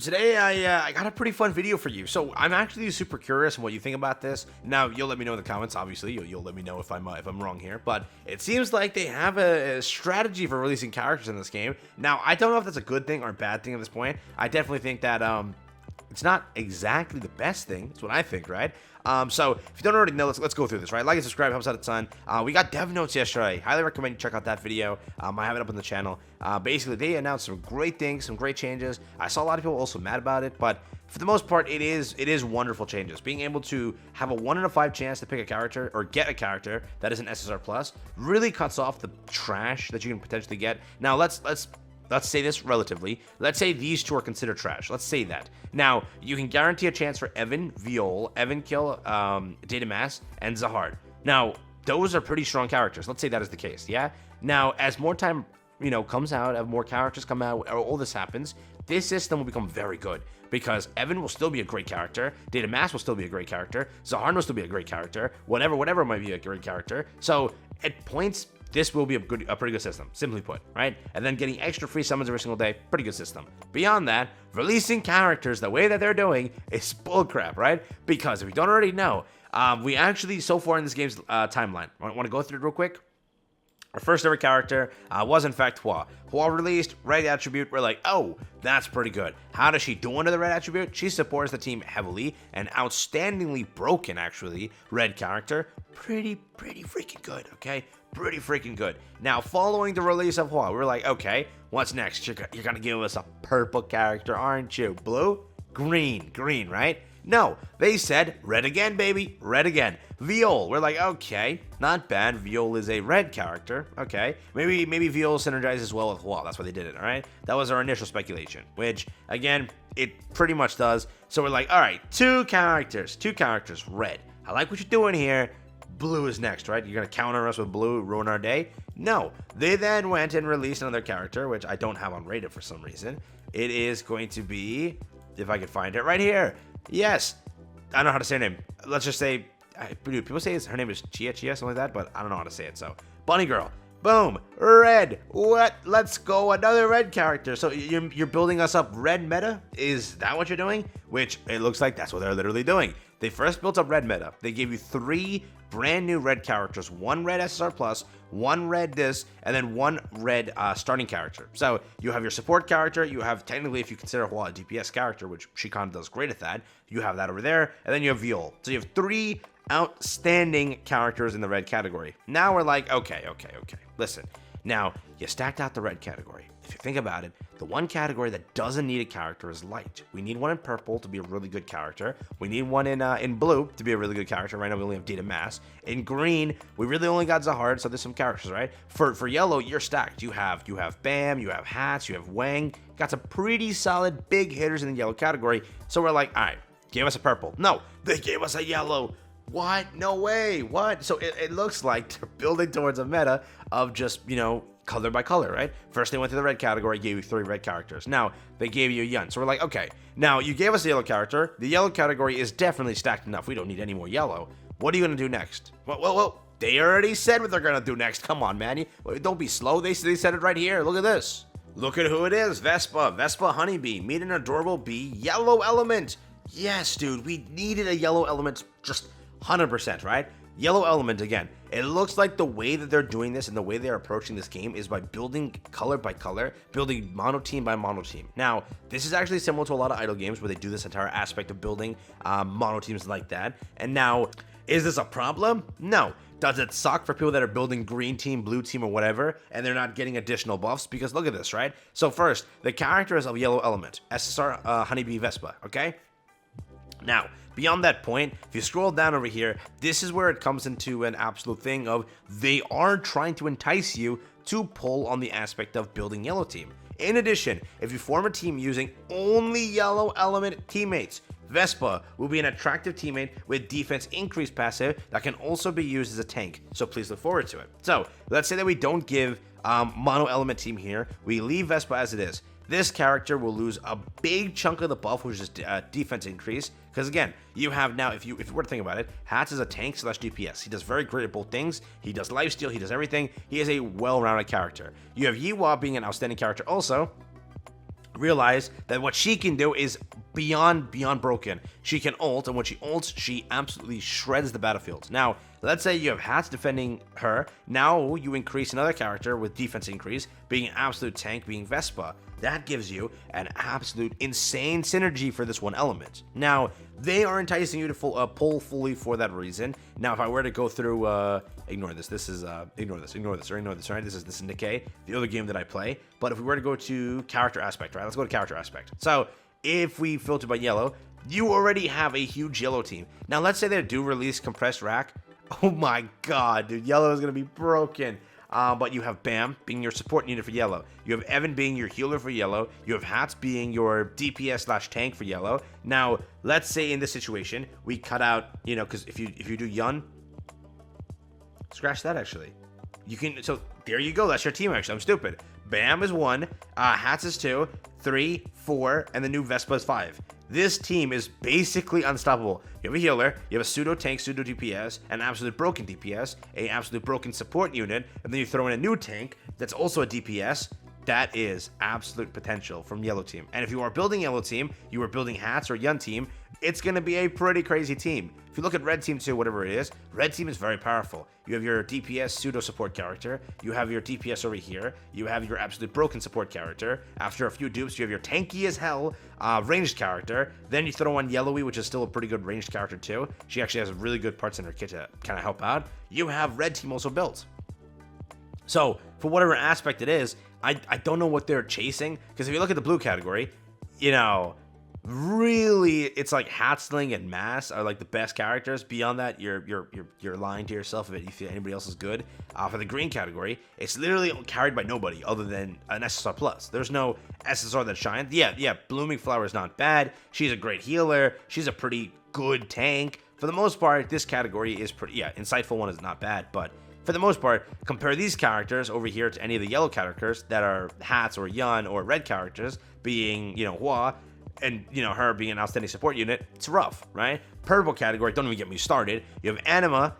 today I got a pretty fun video for you. So I'm actually super curious on what you think about this. Now you'll let me know in the comments. Obviously, you'll let me know if I'm wrong here. But it seems like they have a strategy for releasing characters in this game. Now I don't know if that's a good thing or a bad thing at this point. I definitely think that it's not exactly the best thing. That's what I think, right? So if you don't already know, let's go through this, right? Like and subscribe, helps out a ton. We got dev notes yesterday. Highly recommend you check out that video. I have it up on the channel. Basically, they announced some great things, some great changes. I saw a lot of people also mad about it, but for the most part, it is wonderful changes. Being able to have a 1 in 5 chance to pick a character or get a character that is an SSR plus really cuts off the trash that you can potentially get. Now let's say this relatively. Let's say these two are considered trash. Let's say that. Now, you can guarantee a chance for Evan, Viol, Evan Kill, DEVS, and Zahard. Now, those are pretty strong characters. Let's say that is the case, yeah? Now, as more time, comes out, as more characters come out, or all this happens, this system will become very good. Because Evan will still be a great character, DEVS will still be a great character, Zahard will still be a great character, whatever might be a great character. So, at points, this will be a pretty good system, simply put, right? And then getting extra free summons every single day, pretty good system. Beyond that, releasing characters the way that they're doing is bullcrap, right? Because if you don't already know, we actually, so far in this game's timeline, want to go through it real quick? Our first ever character was in fact Hua. Hua released, red attribute, we're like, oh, that's pretty good. How does she do under the red attribute? She supports the team heavily, and outstandingly broken, actually, red character. Pretty freaking good, okay? Pretty freaking good. Now, following the release of Hua, we're like, okay, what's next? You're gonna give us a purple character, aren't you? Blue? Green, right? No, they said red again, baby, red again. Viol, we're like, okay, not bad. Viol is a red character, okay. Maybe Viol synergizes well with Hua, that's why they did it, all right? That was our initial speculation, which, again, it pretty much does. So we're like, all right, two characters, red. I like what you're doing here. Blue is next, right? You're gonna counter us with blue, ruin our day? No. They then went and released another character, which I don't have unrated for some reason. It is going to be, if I can find it right here. Yes. I don't know how to say her name. Let's just say, people say her name is Chia, something like that, but I don't know how to say it, so. Bunny Girl. Boom. Red. What? Let's go. Another red character. So you're building us up red meta? Is that what you're doing? Which it looks like that's what they're literally doing. They first built up red meta. They gave you 3 brand new red characters. 1 red SSR plus, 1 red this, and then 1 red starting character. So you have your support character. You have, technically, if you consider Hua a DPS character, which she kind of does great at that, you have that over there. And then you have Viol. So you have 3 outstanding characters in the red category. Now we're like, okay. Listen, now you stacked out the red category. If you think about it, the one category that doesn't need a character is light. We need one in purple to be a really good character. We need one in blue to be a really good character. Right now we only have DEVS. In green, we really only got Zahard, so there's some characters, right? For yellow, you're stacked. You have Bam, you have Hats, you have Wang. Got some pretty solid big hitters in the yellow category. So we're like, all right, give us a purple. No, they gave us a yellow. What? No way. What? So it looks like they're building towards a meta of just, color by color, right? First they went to the red category, gave you 3 red characters. Now they gave you a Yun. So we're like, okay, now you gave us a yellow character. The yellow category is definitely stacked enough. We don't need any more yellow. What are you going to do next? Well, they already said what they're going to do next. Come on, man. Don't be slow. They said it right here. Look at this. Look at who it is. Vespa Honeybee. Meet an adorable bee. Yellow element. Yes, dude. We needed a yellow element. Just 100%, right? Yellow element again. It looks like the way that they're doing this and the way they're approaching this game is by building color by color, building mono team by mono team. Now, this is actually similar to a lot of idle games where they do this entire aspect of building mono teams like that. And now, is this a problem? No. Does it suck for people that are building green team, blue team, or whatever, and they're not getting additional buffs? Because look at this, right? So first, the character is of yellow element, SSR Honeybee Vespa, okay? Now, beyond that point, if you scroll down over here, this is where it comes into an absolute thing of they are trying to entice you to pull on the aspect of building yellow team. In addition, if you form a team using only yellow element teammates, Vespa will be an attractive teammate with defense increase passive that can also be used as a tank, so please look forward to it. So, let's say that we don't give mono element team here, we leave Vespa as it is. This character will lose a big chunk of the buff, which is defense increase. Because again, you have now, if you were to think about it, Hats is a tank / DPS. He does very great at both things. He does lifesteal, he does everything. He is a well-rounded character. You have Yiwa being an outstanding character also. realize that what she can do is beyond broken. She can ult, and when she ults, she absolutely shreds the battlefield. Now, let's say you have Hats defending her. Now you increase another character with defense increase, being an absolute tank, being Vespa. That gives you an absolute insane synergy for this one element. Now, they are enticing you to pull fully for that reason. Now, if I were to go through, ignore this. This is, ignore this, right? This is Decay, the other game that I play. But if we were to go to character aspect, right? Let's go to character aspect. So, if we filter by yellow, you already have a huge yellow team. Now, let's say they do release compressed rack. Oh my god, dude, yellow is going to be broken. But you have Bam being your support unit for yellow. You have Evan being your healer for yellow. You have Hats being your DPS/tank for yellow. Now, let's say in this situation, we cut out, you know, because if you do Yun, scratch that actually. You can, so there you go. That's your team actually. I'm stupid. Bam is 1, Hats is 2, 3, 4, and the new Vespa is 5. This team is basically unstoppable. You have a healer, you have a pseudo tank, pseudo DPS, an absolute broken DPS, an absolute broken support unit, and then you throw in a new tank that's also a DPS. That is absolute potential from yellow team. And if you are building yellow team, you are building Hats or Yun team, it's going to be a pretty crazy team. If you look at red team too, whatever it is, red team is very powerful. You have your DPS pseudo support character, you have your DPS over here, you have your absolute broken support character. After a few dupes, you have your tanky as hell ranged character. Then you throw on Yellowy, which is still a pretty good ranged character too. She actually has really good parts in her kit to kind of help out. You have red team also built. So for whatever aspect it is, I don't know what they're chasing, because if you look at the blue category, you know, really it's like Hatsling and Mass are like the best characters. Beyond that, you're lying to yourself if you feel anybody else is good. For the green category, it's literally carried by nobody other than an SSR plus. There's no SSR that shines. Yeah, Blooming Flower is not bad. She's a great healer. She's a pretty good tank. For the most part, this category is pretty, Insightful One is not bad, but for the most part, compare these characters over here to any of the yellow characters that are Hats or Yun or red characters, being, you know, Hua, and, you know, her being an outstanding support unit. It's rough, right? Purple category, don't even get me started. You have Anima.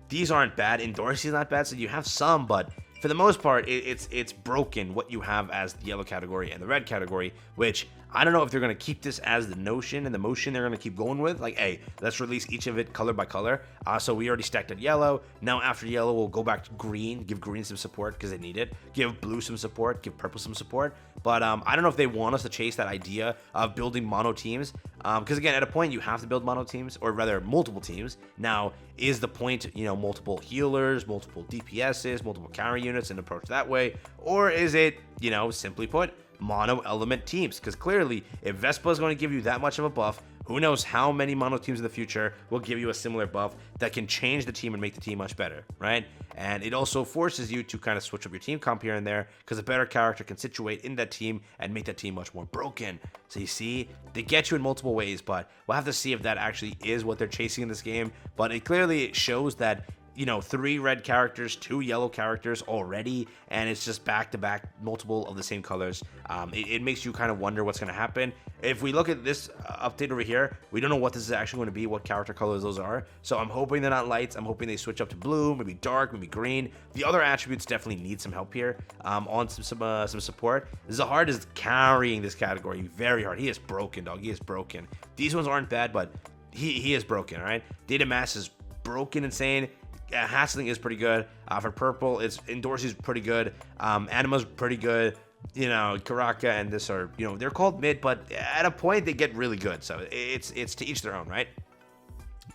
These aren't bad. Endorsee's not bad, so you have some, but for the most part, it's broken what you have as the yellow category and the red category, which I don't know if they're going to keep this as the notion and the motion they're going to keep going with. Like, hey, let's release each of it color by color. So we already stacked at yellow. Now after yellow, we'll go back to green, give green some support because they need it. Give blue some support, give purple some support. But I don't know if they want us to chase that idea of building mono teams. Because again, at a point, you have to build mono teams, or rather multiple teams. Now, is the point, you know, multiple healers, multiple DPSs, multiple carry units and approach that way? Or is it, you know, simply put, mono element teams? Because clearly, if Vespa is going to give you that much of a buff, who knows how many mono teams in the future will give you a similar buff that can change the team and make the team much better, right? And it also forces you to kind of switch up your team comp here and there, because a better character can situate in that team and make that team much more broken. So you see, they get you in multiple ways, but we'll have to see if that actually is what they're chasing in this game. But it clearly shows that, you know, 3 red characters, 2 yellow characters already, and it's just back-to-back multiple of the same colors. It makes you kind of wonder what's going to happen. If we look at this update over here, we don't know what this is actually going to be, what character colors those are. So I'm hoping they're not lights. I'm hoping they switch up to blue, maybe dark, maybe green. The other attributes definitely need some help here on some support. Zahard is carrying this category very hard. He is broken, dog. He is broken. These ones aren't bad, but he is broken, all right? Data Mass is broken, insane. Hassling is pretty good. For purple, Endorsee's pretty good. Anima's pretty good. You know, Karaka and this are, you know, they're called mid, but at a point they get really good. So it's to each their own, right?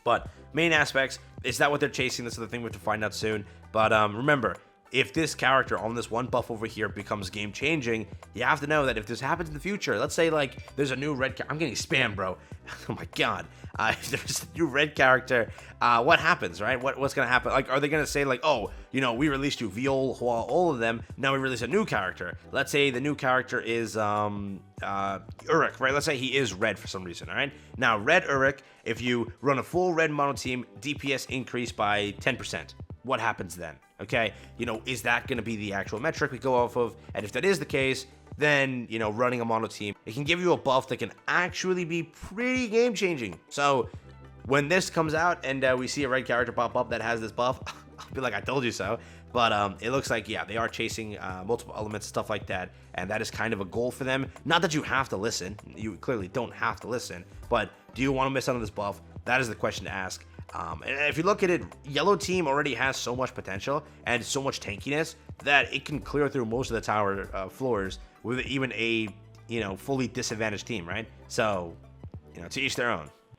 But main aspects, is that what they're chasing? This is the thing we have to find out soon. But remember, if this character on this one buff over here becomes game changing, you have to know that if this happens in the future, let's say like there's a new red I'm getting spam, bro. Oh my god. If there's a new red character, what happens, right? What's gonna happen? Like, are they gonna say like, oh, you know, we released you Viol, Hua, all of them, now we release a new character. Let's say the new character is Uruk, right? Let's say he is red for some reason, all right? Now, red Uruk, if you run a full red mono team, DPS increase by 10%. What happens then? Okay, you know, is that going to be the actual metric we go off of? And if that is the case, then, you know, running a mono team, it can give you a buff that can actually be pretty game changing. So when this comes out and we see a red character pop up that has this buff, I'll be like, I told you so. But it looks like, yeah, they are chasing multiple elements, stuff like that, and that is kind of a goal for them. Not that you have to listen. You clearly don't have to listen, but do you want to miss out on this buff? That is the question to ask. And if you look at it, yellow team already has so much potential and so much tankiness that it can clear through most of the tower floors with even a, fully disadvantaged team, right? So, to each their own.